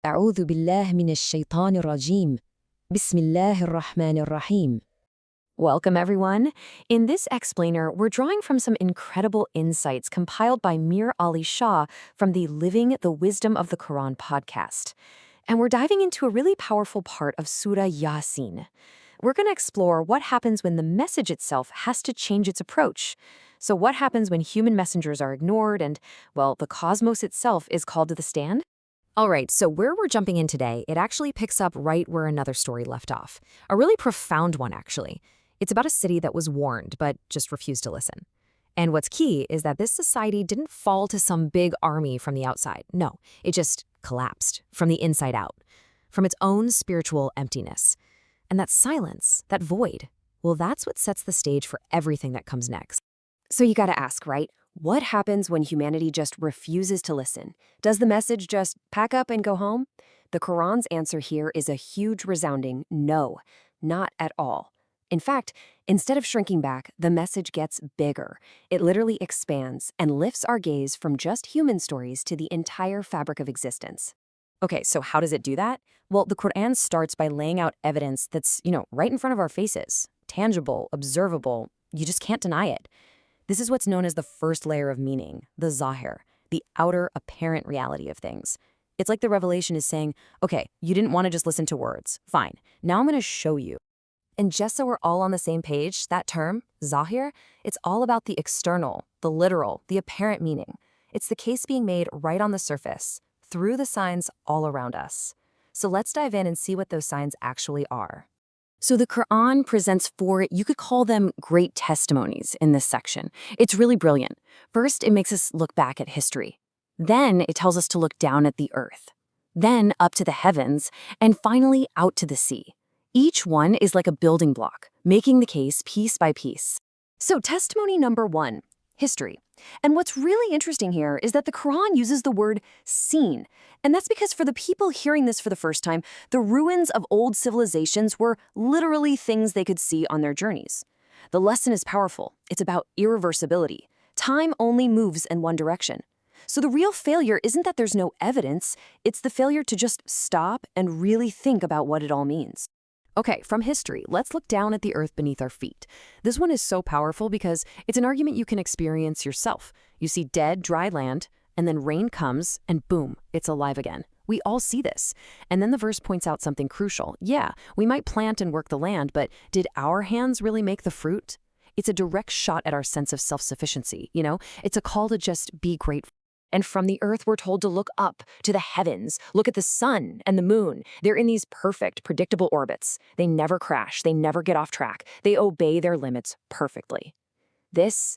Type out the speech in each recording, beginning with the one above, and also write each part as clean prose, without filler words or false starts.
أعوذ بالله من الشيطان الرجيم. بسم الله الرحمن الرحيم. Welcome, everyone. In this explainer, we're drawing from some incredible insights compiled by Mir Ali Shah from the Living the Wisdom of the Quran podcast. And we're diving into a really powerful part of Surah Yā-Sīn. We're going to explore what happens when the message itself has to change its approach. So what happens when human messengers are ignored and, well, the cosmos itself is called to the stand? All right, so where we're jumping in today, it actually picks up right where another story left off. A really profound one, actually. It's about a city that was warned, but just refused to listen. And what's key is that this society didn't fall to some big army from the outside. No, it just collapsed from the inside out, from its own spiritual emptiness. And that silence, that void, well, that's what sets the stage for everything that comes next. So you gotta ask, right? What happens when humanity just refuses to listen? Does the message just pack up and go home? The Quran's answer here is a huge resounding no, not at all. In fact, instead of shrinking back, the message gets bigger. It literally expands and lifts our gaze from just human stories to the entire fabric of existence. Okay, so how does it do that? Well, the Quran starts by laying out evidence that's, right in front of our faces. Tangible, observable, you just can't deny it. This is what's known as the first layer of meaning, the zahir, the outer apparent reality of things. It's like the revelation is saying, okay, you didn't want to just listen to words. Fine, now I'm going to show you. And just so we're all on the same page, that term, zahir, it's all about the external, the literal, the apparent meaning. It's the case being made right on the surface, through the signs all around us. So let's dive in and see what those signs actually are. So the Quran presents four, you could call them great testimonies in this section. It's really brilliant. First, it makes us look back at history. Then it tells us to look down at the earth. Then up to the heavens, and finally out to the sea. Each one is like a building block, making the case piece by piece. So testimony number one, history. And what's really interesting here is that the Quran uses the word seen. And that's because for the people hearing this for the first time, the ruins of old civilizations were literally things they could see on their journeys. The lesson is powerful. It's about irreversibility. Time only moves in one direction. So the real failure isn't that there's no evidence, it's the failure to just stop and really think about what it all means. Okay, from history, let's look down at the earth beneath our feet. This one is so powerful because it's an argument you can experience yourself. You see dead, dry land, and then rain comes, and boom, it's alive again. We all see this. And then the verse points out something crucial. Yeah, we might plant and work the land, but did our hands really make the fruit? It's a direct shot at our sense of self-sufficiency, It's a call to just be grateful. And from the earth, we're told to look up to the heavens, look at the sun and the moon. They're in these perfect, predictable orbits. They never crash. They never get off track. They obey their limits perfectly. This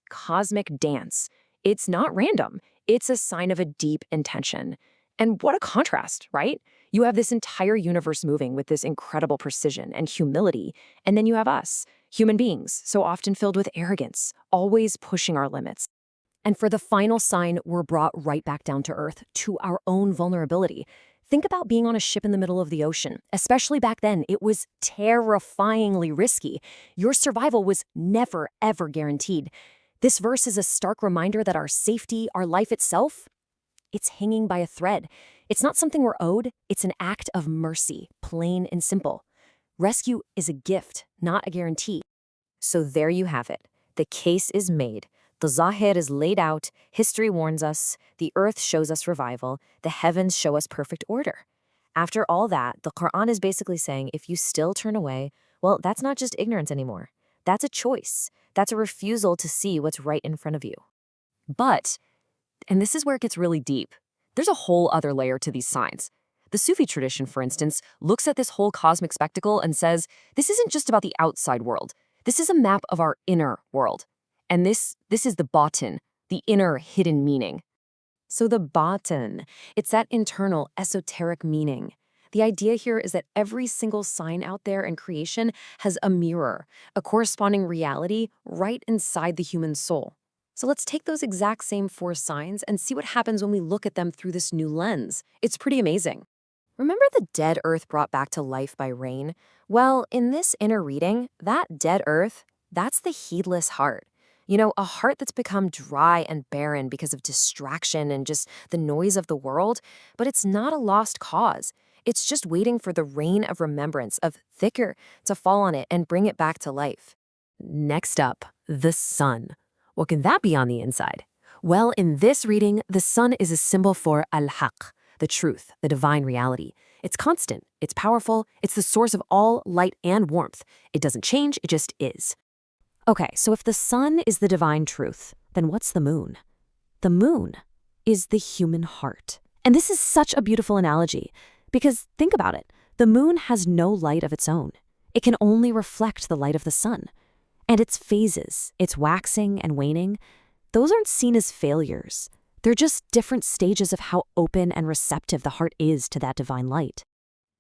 cosmic dance, it's not random. It's a sign of a deep intention. And what a contrast, right? You have this entire universe moving with this incredible precision and humility. And then you have us, human beings, so often filled with arrogance, always pushing our limits. And for the final sign, we're brought right back down to earth, to our own vulnerability. Think about being on a ship in the middle of the ocean. Especially back then, it was terrifyingly risky. Your survival was never, ever guaranteed. This verse is a stark reminder that our safety, our life itself, it's hanging by a thread. It's not something we're owed, it's an act of mercy, plain and simple. Rescue is a gift, not a guarantee. So there you have it. The case is made. The zahir is laid out, history warns us, the earth shows us revival, the heavens show us perfect order. After all that, the Quran is basically saying if you still turn away, well, that's not just ignorance anymore. That's a choice. That's a refusal to see what's right in front of you. But, and this is where it gets really deep, there's a whole other layer to these signs. The Sufi tradition, for instance, looks at this whole cosmic spectacle and says, this isn't just about the outside world. This is a map of our inner world. And this is the batin, the inner hidden meaning. So the batin, it's that internal esoteric meaning. The idea here is that every single sign out there in creation has a mirror, a corresponding reality right inside the human soul. So let's take those exact same four signs and see what happens when we look at them through this new lens. It's pretty amazing. Remember the dead earth brought back to life by rain? Well, in this inner reading, that dead earth, that's the heedless heart. A heart that's become dry and barren because of distraction and just the noise of the world, but it's not a lost cause. It's just waiting for the rain of remembrance of thicker to fall on it and bring it back to life. Next up, the sun. What can that be on the inside? Well, in this reading, the sun is a symbol for al-haq, the truth, the divine reality. It's constant, it's powerful, it's the source of all light and warmth. It doesn't change, it just is. Okay, so if the sun is the divine truth, then what's the moon? The moon is the human heart. And this is such a beautiful analogy, because think about it. The moon has no light of its own. It can only reflect the light of the sun. And its phases, its waxing and waning, those aren't seen as failures. They're just different stages of how open and receptive the heart is to that divine light.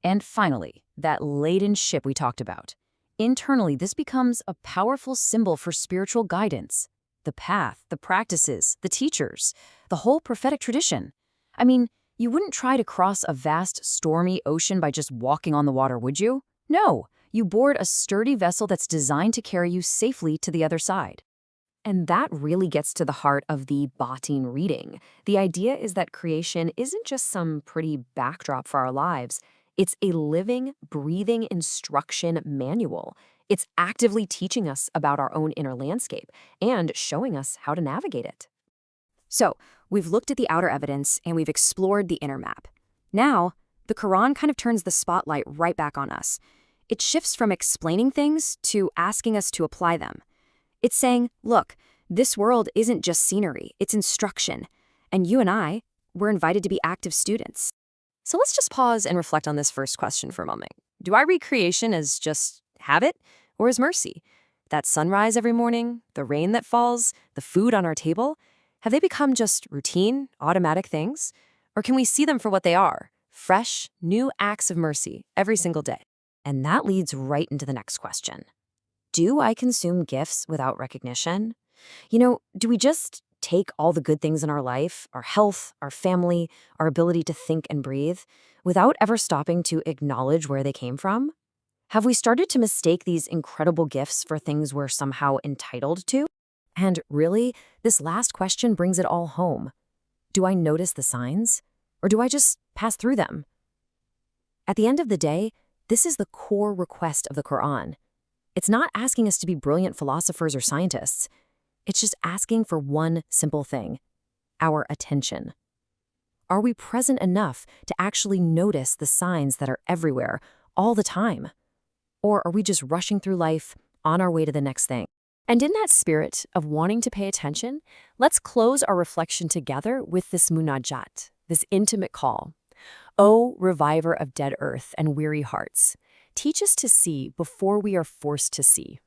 And finally, that laden ship we talked about. Internally, this becomes a powerful symbol for spiritual guidance. The path, the practices, the teachers, the whole prophetic tradition. I mean, you wouldn't try to cross a vast, stormy ocean by just walking on the water, would you? No, you board a sturdy vessel that's designed to carry you safely to the other side. And that really gets to the heart of the Yā-Sīn reading. The idea is that creation isn't just some pretty backdrop for our lives. It's a living, breathing instruction manual. It's actively teaching us about our own inner landscape and showing us how to navigate it. So, we've looked at the outer evidence and we've explored the inner map. Now, the Quran kind of turns the spotlight right back on us. It shifts from explaining things to asking us to apply them. It's saying, look, this world isn't just scenery, it's instruction. And you and I, we're invited to be active students. So let's just pause and reflect on this first question for a moment. Do I read creation as just habit or as mercy? That sunrise every morning, the rain that falls, the food on our table, have they become just routine, automatic things? Or can we see them for what they are? Fresh, new acts of mercy every single day. And that leads right into the next question. Do I consume gifts without recognition? Do we just take all the good things in our life, our health, our family, our ability to think and breathe, without ever stopping to acknowledge where they came from? Have we started to mistake these incredible gifts for things we're somehow entitled to? And really, this last question brings it all home. Do I notice the signs, or do I just pass through them? At the end of the day, this is the core request of the Quran. It's not asking us to be brilliant philosophers or scientists. It's just asking for one simple thing: our attention. Are we present enough to actually notice the signs that are everywhere, all the time? Or are we just rushing through life, on our way to the next thing? And in that spirit of wanting to pay attention, let's close our reflection together with this munajat, this intimate call. O reviver of dead earth and weary hearts, teach us to see before we are forced to see.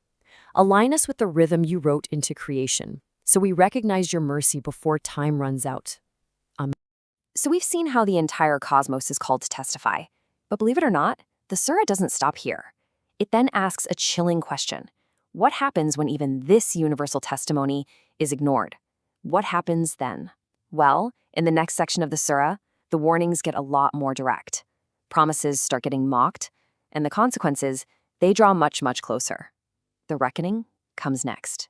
Align us with the rhythm you wrote into creation, so we recognize your mercy before time runs out. Amen. So we've seen how the entire cosmos is called to testify. But believe it or not, the surah doesn't stop here. It then asks a chilling question. What happens when even this universal testimony is ignored? What happens then? Well, in the next section of the surah, the warnings get a lot more direct. Promises start getting mocked, and the consequences, they draw much, much closer. The reckoning comes next.